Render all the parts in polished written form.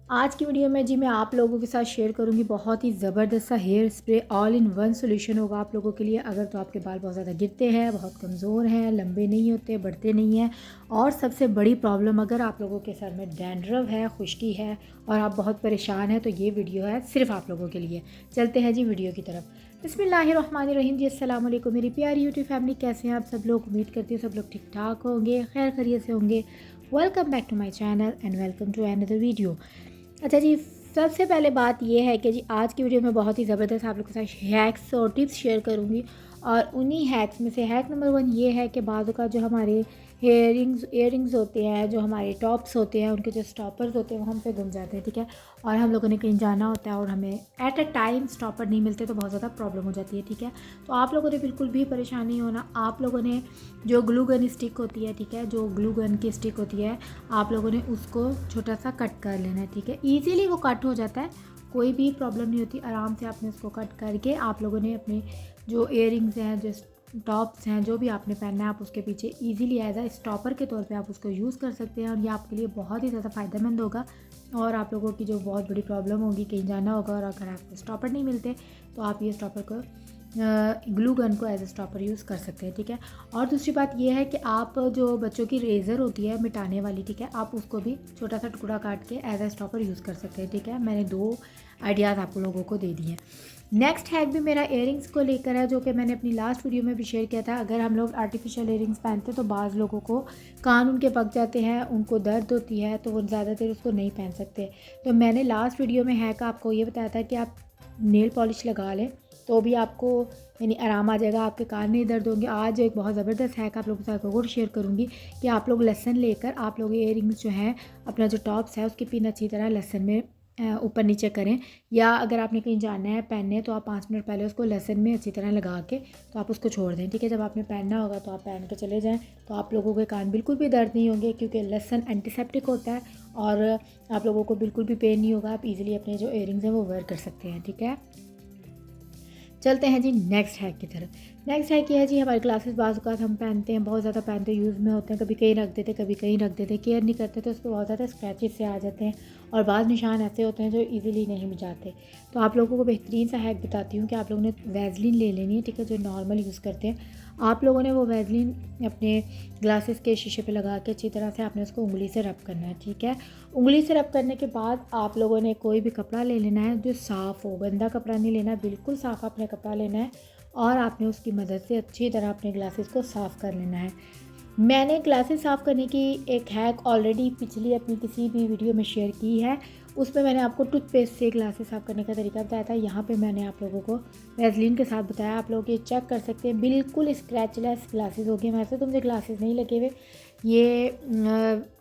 आज की वीडियो में जी मैं आप लोगों के साथ शेयर करूंगी बहुत ही ज़बरदस्त सा hair spray all in one solution होगा आप लोगों के लिए। अगर तो आपके बाल बहुत ज़्यादा गिरते हैं, बहुत कमज़ोर हैं, लंबे नहीं होते, बढ़ते नहीं हैं, और सबसे बड़ी प्रॉब्लम अगर आप लोगों के सर में डैंड्रफ है, खुश्की है और आप बहुत परेशान हैं, तो ये वीडियो है सिर्फ आप लोगों के लिए। चलते हैं जी वीडियो की तरफ। बिस्मिल्लाहिर्रहमानिर्रहीम जी, अस्सलाम वालेकुम मेरी प्यारी यूट्यूब फैमिली, कैसे हैं आप सब लोग। उम्मीद करती हूँ सब लोग ठीक ठाक होंगे, खैर खैरियत से होंगे। Welcome back to my channel and welcome to another video. अच्छा जी, सबसे पहले बात ये है कि जी आज की वीडियो में बहुत ही ज़बरदस्त आप लोगों के साथ हैक्स और टिप्स शेयर करूँगी, और उन्हीं हैक्स में से हैक नंबर 1 ये है कि बाज़ का जो हमारे ईयरिंग्स होते हैं, जो हमारे टॉप्स होते हैं, उनके जो स्टॉपर्स होते हैं वो हम पे गुम जाते हैं, ठीक है। और हम लोगों ने कहीं जाना होता है और हमें एट अ टाइम स्टॉपर नहीं मिलते, तो बहुत ज़्यादा प्रॉब्लम हो जाती है, ठीक है। तो आप लोगों ने बिल्कुल भी परेशान नहीं होना। आप लोगों ने जो ग्लू गन स्टिक होती है, ठीक है, जो ग्लू गन की स्टिक होती है, आप लोगों ने उसको छोटा सा कट कर लेना है, ठीक है। ईजीली वो कट हो जाता है, कोई भी प्रॉब्लम नहीं होती, आराम से आपने उसको कट करके आप लोगों ने अपने जो ईयरिंग्स हैं, जो टॉप्स हैं, जो भी आपने पहनना है, आप उसके पीछे इजीली एज अ स्टॉपर के तौर पे आप उसको यूज़ कर सकते हैं, और ये आपके लिए बहुत ही ज़्यादा फ़ायदेमंद होगा। और आप लोगों की जो बहुत बड़ी प्रॉब्लम होगी, कहीं जाना होगा और अगर आपको स्टॉपर नहीं मिलते, तो आप ये स्टॉपर को ग्लू गन को एज ए स्टॉपर यूज़ कर सकते हैं, ठीक है। और दूसरी बात ये है कि आप जो बच्चों की रेज़र होती है मिटाने वाली, ठीक है, आप उसको भी छोटा सा टुकड़ा काट के एज ए स्टॉपर यूज़ कर सकते हैं, ठीक है। मैंने 2 आइडियाज़ आप लोगों को दे दिए हैं। नेक्स्ट हैक भी मेरा इयरिंग्स को लेकर है, जो कि मैंने अपनी लास्ट वीडियो में भी शेयर किया था। अगर हम लोग आर्टिफिशियल इयरिंग्स पहनते हैं तो बाज़ लोगों को कान उनके पक जाते हैं, उनको दर्द होती है, तो वो ज़्यादा देर उसको नहीं पहन सकते। तो मैंने लास्ट वीडियो में हैक आपको ये बताया था कि आप नेल पॉलिश लगा लें तो भी आपको यानी आराम आ जाएगा, आपके कान नहीं दर्द होंगे। आज एक बहुत ज़बरदस्त हैक आप लोगों के साथ और शेयर करूँगी कि आप लोग लहसुन लेकर आप लोग इयरिंग्स जो हैं, अपना जो टॉप्स है उसकी पिन अच्छी तरह लहसुन में ऊपर नीचे करें, या अगर आपने कहीं जाना है पहनने तो आप 5 मिनट पहले उसको लहसुन में अच्छी तरह लगा के तो आप उसको छोड़ दें, ठीक है। जब आपने पहनना होगा तो आप पहन के चले जाएं, तो आप लोगों के कान बिल्कुल भी दर्द नहीं होंगे, क्योंकि लहसुन एंटीसेप्टिक होता है और आप लोगों को बिल्कुल भी पेन नहीं होगा। आप इजीली अपने जो इयरिंग्स हैं वो वेयर कर सकते हैं, ठीक है। चलते हैं जी नेक्स्ट हैक की तरफ। नेक्स्ट हैक ये है जी, हमारे ग्लासेस बाज़ औक़ात हम पहनते हैं, बहुत ज़्यादा पहनते हैं, यूज़ में होते हैं, कभी कहीं रख देते, कभी कहीं रख देते, केयर नहीं करते, तो उस पर बहुत ज़्यादा स्क्रैचेस से आ जाते हैं, और बाज़ निशान ऐसे होते हैं जो इजीली नहीं मिटाते। तो आप लोगों को बेहतरीन सा हैक बताती हूँ कि आप लोगों ने वैसलीन ले लेनी है, ठीक है, जो नॉर्मल यूज़ करते हैं। आप लोगों ने वो वैसलीन अपने ग्लासेस के शीशे पे लगा के अच्छी तरह से आपने उसको उंगली से रब करना है, ठीक है। उंगली से रब करने के बाद आप लोगों ने कोई भी कपड़ा ले लेना है जो साफ़ हो, गंदा कपड़ा नहीं लेना, बिल्कुल साफ़ आपने कपड़ा लेना है, और आपने उसकी मदद से अच्छी तरह अपने ग्लासेस को साफ़ कर लेना है। मैंने ग्लासेस साफ़ करने की एक हैक ऑलरेडी पिछली अपनी किसी भी वीडियो में शेयर की है, उसमें मैंने आपको टूथपेस्ट से ग्लासेस साफ़ करने का तरीका बताया था। यहाँ पे मैंने आप लोगों को वैसलीन के साथ बताया, आप लोग ये चेक कर सकते हैं, बिल्कुल स्क्रैचलेस ग्लासेस हो गए। वैसे तो मुझे ग्लासेस नहीं लगे हुए, ये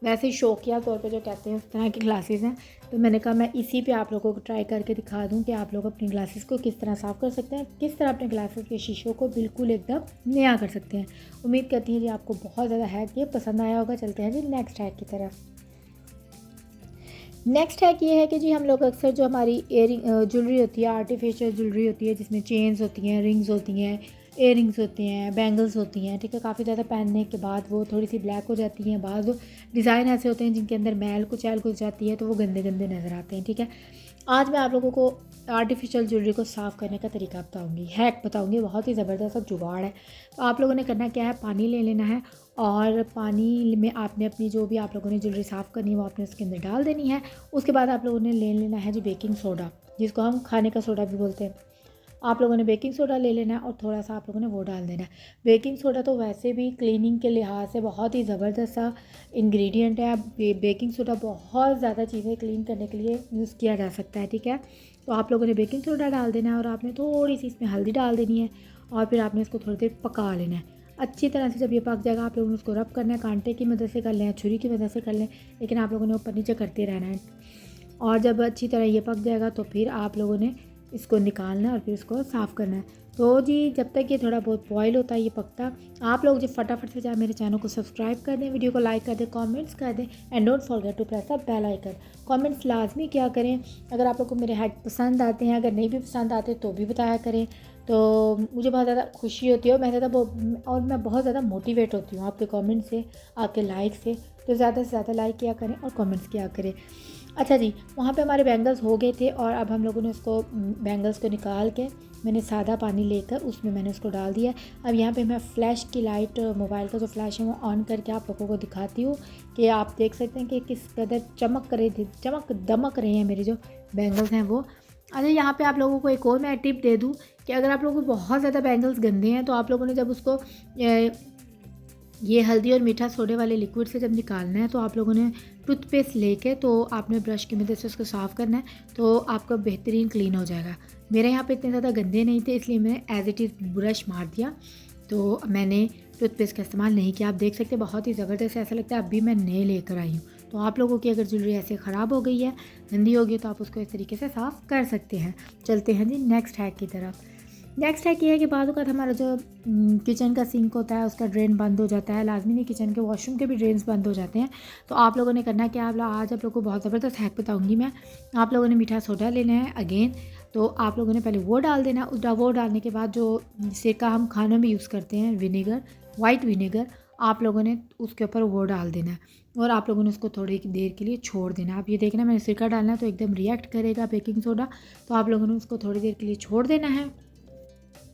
वैसे शौकिया तौर पे जो कहते हैं उस तरह के ग्लासेस हैं, तो मैंने कहा मैं इसी पे आप लोगों को ट्राई करके दिखा दूं कि आप लोग अपनी ग्लासेस को किस तरह साफ़ कर सकते हैं, किस तरह अपने ग्लासेस के शीशों को बिल्कुल एकदम नया कर सकते हैं। उम्मीद करती हैं जी आपको बहुत ज़्यादा हैक ये पसंद आया होगा। चलते हैं जी नेक्स्ट हैक की तरफ। नेक्स्ट हैक ये है कि जी हम लोग अक्सर जो हमारी ज्वेलरी होती है, आर्टिफिशियल ज्वेलरी होती है, जिसमें चेन्स होती हैं, रिंग्स होती हैं, इयरिंग्स होती हैं, बैंगल्स होती हैं, ठीक है, काफ़ी ज़्यादा पहनने के बाद वो थोड़ी सी ब्लैक हो जाती हैं। बाद डिज़ाइन ऐसे होते हैं जिनके अंदर मैल कुचैल घुस जाती है, तो वो गंदे गंदे नज़र आते हैं, ठीक है। आज मैं आप लोगों को आर्टिफिशियल ज्वेलरी को साफ़ करने का तरीका बताऊंगी, हैक बताऊंगी, बहुत ही ज़बरदस्त जुगाड़ है। तो आप लोगों ने करना क्या है, पानी ले लेना है, और पानी में आपने अपनी जो भी आप लोगों ने ज्वेलरी साफ़ करनी है वो आपने उसके अंदर डाल देनी है। उसके बाद आप लोगों ने ले लेना है जी बेकिंग सोडा, जिसको हम खाने का सोडा भी बोलते हैं। आप लोगों ने बेकिंग सोडा ले लेना है और थोड़ा सा आप लोगों ने वो डाल देना है। बेकिंग सोडा तो वैसे भी क्लीनिंग के लिहाज से बहुत ही ज़बरदस्त सा इंग्रेडिएंट है। बेकिंग सोडा बहुत ज़्यादा चीज़ें क्लीन करने के लिए यूज़ किया जा सकता है, ठीक है। तो आप लोगों ने बेकिंग सोडा डाल देना है, और आपने थोड़ी सी इसमें हल्दी डाल देनी है, और फिर आपने इसको थोड़ी देर पका लेना है अच्छी तरह से। जब ये पक जाएगा आप लोगों ने उसको रब करना है, कांटे की मदद से कर लें, छुरी की मदद से कर लें, लेकिन आप लोगों ने ऊपर नीचे करते रहना है। और जब अच्छी तरह ये पक जाएगा तो फिर आप लोगों ने इसको निकालना है और फिर इसको साफ़ करना है। तो जी जब तक ये थोड़ा बहुत बॉयल होता है, ये पकता, आप लोग जो फटाफट से जाए मेरे चैनल को सब्सक्राइब कर दें, वीडियो को लाइक कर दें, कमेंट्स कर दें, and don't forget to press the bell icon. Comments लाजमी क्या करें, अगर आप लोग को मेरे हैक पसंद आते हैं, अगर नहीं भी पसंद आते तो भी बताया करें, तो मुझे बहुत ज़्यादा खुशी होती है, और मैं बहुत ज़्यादा मोटिवेट होती हूँ आपके कमेंट से, आपके लाइक से। तो ज़्यादा से ज़्यादा लाइक किया करें और कमेंट्स किया करें। अच्छा जी, वहाँ पे हमारे बैंगल्स हो गए थे और अब हम लोगों ने उसको बैंगल्स को निकाल के मैंने सादा पानी लेकर उसमें मैंने उसको डाल दिया। अब यहाँ पे मैं फ़्लैश की लाइट, मोबाइल का जो फ़्लैश है वो ऑन करके आप लोगों को दिखाती हूँ कि आप देख सकते हैं कि किस कदर चमक दमक रहे हैं मेरे जो बैंगल्स हैं वो। अच्छा, यहाँ पे आप लोगों को एक और मैं टिप दे दूँ कि अगर आप लोगों को बहुत ज़्यादा बैंगल्स गंदे हैं तो आप लोगों ने जब उसको ये हल्दी और मीठा सोडे वाले लिक्विड से जब निकालना है तो आप लोगों ने टूथपेस्ट लेके तो आपने ब्रश की मदद से उसको साफ़ करना है, तो आपका बेहतरीन क्लीन हो जाएगा। मेरे यहाँ पे इतने ज़्यादा गंदे नहीं थे इसलिए मैंने एज़ इट इज़ ब्रश मार दिया, तो मैंने टूथपेस्ट का इस्तेमाल नहीं किया। आप देख सकते हैं बहुत ही ज़बरदस्त ऐसा लगता है अभी मैं नए लेकर आई हूँ। तो आप लोगों की अगर ज्वेलरी ऐसे ख़राब हो गई है, गंदी हो गई, तो आप उसको इस तरीके से साफ़ कर सकते हैं। चलते हैं जी नेक्स्ट हैक की तरफ। नेक्स्ट हैक ये है कि बाद वक़्त हमारा जो किचन का सिंक होता है उसका ड्रेन बंद हो जाता है, लाजमी नहीं किचन के वॉशरूम के भी ड्रेन्स बंद हो जाते हैं। तो आप लोगों ने करना क्या, आज आप लोगों को बहुत ज़बरदस्त हैक बताऊंगी मैं। आप लोगों ने मीठा सोडा लेना है अगेन, तो आप लोगों ने पहले वो डाल देना। वो डालने के बाद जो सिरका हम खानों में यूज़ करते हैं, विनेगर, वाइट विनेगर, आप लोगों ने उसके ऊपर वो डाल देना है और आप लोगों ने उसको थोड़ी देर के लिए छोड़ देना। आप ये देखना मैंने सिरका डालना है तो एकदम रिएक्ट करेगा बेकिंग सोडा, तो आप लोगों ने उसको थोड़ी देर के लिए छोड़ देना है।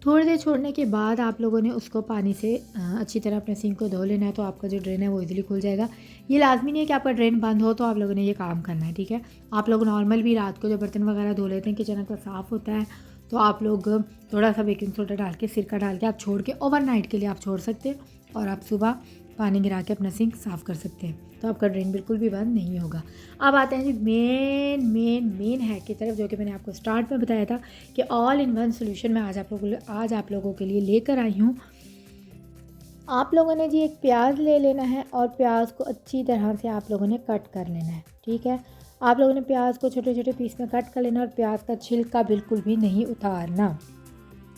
थोड़ी देर छोड़ने के बाद आप लोगों ने उसको पानी से अच्छी तरह अपने सिंक को धो लेना है, तो आपका जो ड्रेन है वो इजीली खुल जाएगा। ये लाजमी नहीं है कि आपका ड्रेन बंद हो तो आप लोगों ने ये काम करना है, ठीक है। आप लोग नॉर्मल भी रात को जो बर्तन वगैरह धो लेते हैं, किचन अगर साफ़ होता है तो आप लोग थोड़ा सा बेकिंग सोडा डाल के, सिरका डाल के आप छोड़ के ओवरनाइट के लिए आप छोड़ सकते हैं और आप सुबह पानी गिरा के अपना सिंक साफ़ कर सकते हैं, तो आपका ड्रेन बिल्कुल भी बंद नहीं होगा। अब आते हैं जी मेन हैक की तरफ, जो कि मैंने आपको स्टार्ट में बताया था कि ऑल इन वन सोल्यूशन मैं आज आप लोगों के लिए लेकर आई हूँ। आप लोगों ने जी एक प्याज ले लेना है और प्याज को अच्छी तरह से आप लोगों ने कट कर लेना है, ठीक है। आप लोगों ने प्याज को छोटे छोटे पीस में कट कर लेना और प्याज का छिलका बिल्कुल भी नहीं उतारना।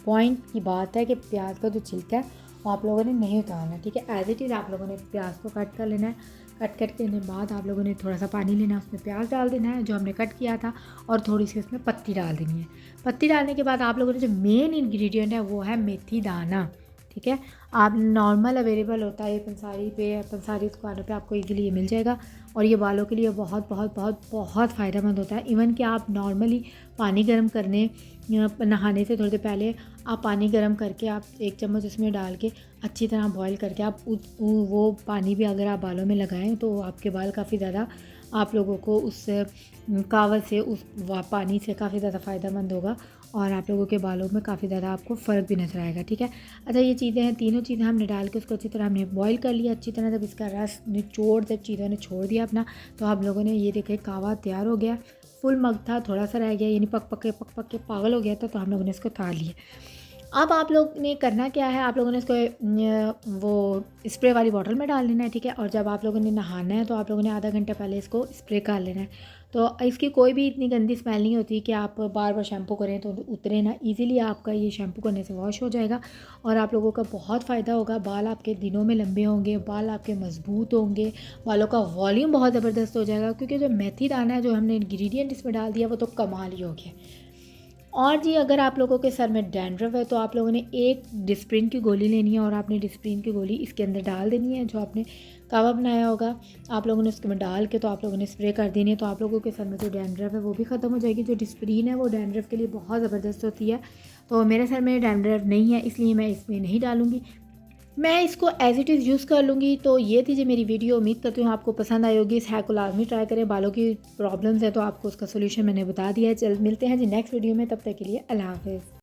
पॉइंट की बात है कि प्याज का जो छिलका है वो आप लोगों ने नहीं उतारना, ठीक है। एज इट इज़ आप लोगों ने प्याज को कट कर लेना है। कट करने के बाद आप लोगों ने थोड़ा सा पानी लेना है, उसमें प्याज डाल देना है जो हमने कट किया था और थोड़ी सी उसमें पत्ती डाल देनी है। पत्ती डालने के बाद आप लोगों ने जो मेन इंग्रेडिएंट है वो है मेथी दाना, ठीक है। आप नॉर्मल अवेलेबल होता है ये पंसारी दुकानों पे आपको इजीली ये मिल जाएगा और ये बालों के लिए बहुत बहुत बहुत बहुत फ़ायदेमंद होता है। इवन कि आप नॉर्मली पानी गर्म करने नहाने से थोड़ी देर पहले आप पानी गर्म करके आप 1 चम्मच उसमें डाल के अच्छी तरह बॉईल करके आप वो पानी भी अगर आप बालों में लगाएं तो आपके बाल काफ़ी ज़्यादा, आप लोगों को उस कावड़ से, उस पानी से काफ़ी ज़्यादा फ़ायदेमंद होगा और आप लोगों के बालों में काफ़ी ज़्यादा आपको फ़र्क भी नज़र आएगा, ठीक है। अच्छा, ये चीज़ें हैं, तीनों चीज़ें हमने डाल के उसको अच्छी तरह हमने बॉईल कर लिया अच्छी तरह। जब इसका रस निचोड़, जब चीज़ों ने छोड़ दिया अपना, तो आप लोगों ने ये देखें कावा तैयार हो गया। फुल मग था, थोड़ा सा रह गया, यानी पक पक के पागल हो गया था, तो हम लोगों ने इसको उतार लिया। अब आप लोग ने करना क्या है, आप लोगों ने इसको वो स्प्रे वाली बॉटल में डाल लेना है, ठीक है। और जब आप लोगों ने नहाना है तो आप लोगों ने आधा घंटा पहले इसको स्प्रे कर लेना है। तो इसकी कोई भी इतनी गंदी स्मेल नहीं होती कि आप बार बार शैम्पू करें तो उतरे ना, इजीली आपका ये शैम्पू करने से वॉश हो जाएगा और आप लोगों का बहुत फ़ायदा होगा। बाल आपके दिनों में लंबे होंगे, बाल आपके मजबूत होंगे, बालों का वॉल्यूम बहुत ज़बरदस्त हो जाएगा, क्योंकि जो मेथी दाना है जो हमने इंग्रेडिएंट इसमें डाल दिया वो तो कमाल ही हो गया। और जी, अगर आप लोगों के सर में डैंड्रफ है तो आप लोगों ने एक डिस्प्रिन की गोली लेनी है और आपने डिस्प्रिन की गोली इसके अंदर डाल देनी है, जो आपने कावा बनाया होगा आप लोगों ने उसके में डाल के तो आप लोगों ने स्प्रे कर देनी है। तो आप लोगों के सर में जो डैंड्रफ है वो भी ख़त्म हो जाएगी। जो डिस्प्रिन है वो डैंड्रफ के लिए बहुत ज़बरदस्त होती है, तो मेरे सर में डैंड्रफ नहीं है इसलिए मैं इसमें नहीं डालूँगी, मैं इसको एज़ इट इज़ यूज़ कर लूँगी। तो ये थी जी मेरी वीडियो, उम्मीद करती हूँ आपको पसंद आई होगी। इस हैक को लाजमी ट्राई करें, बालों की प्रॉब्लम्स है तो आपको उसका सोल्यूशन मैंने बता दिया है। चल मिलते हैं जी नेक्स्ट वीडियो में, तब तक के लिए अल्लाह हाफ़िज़।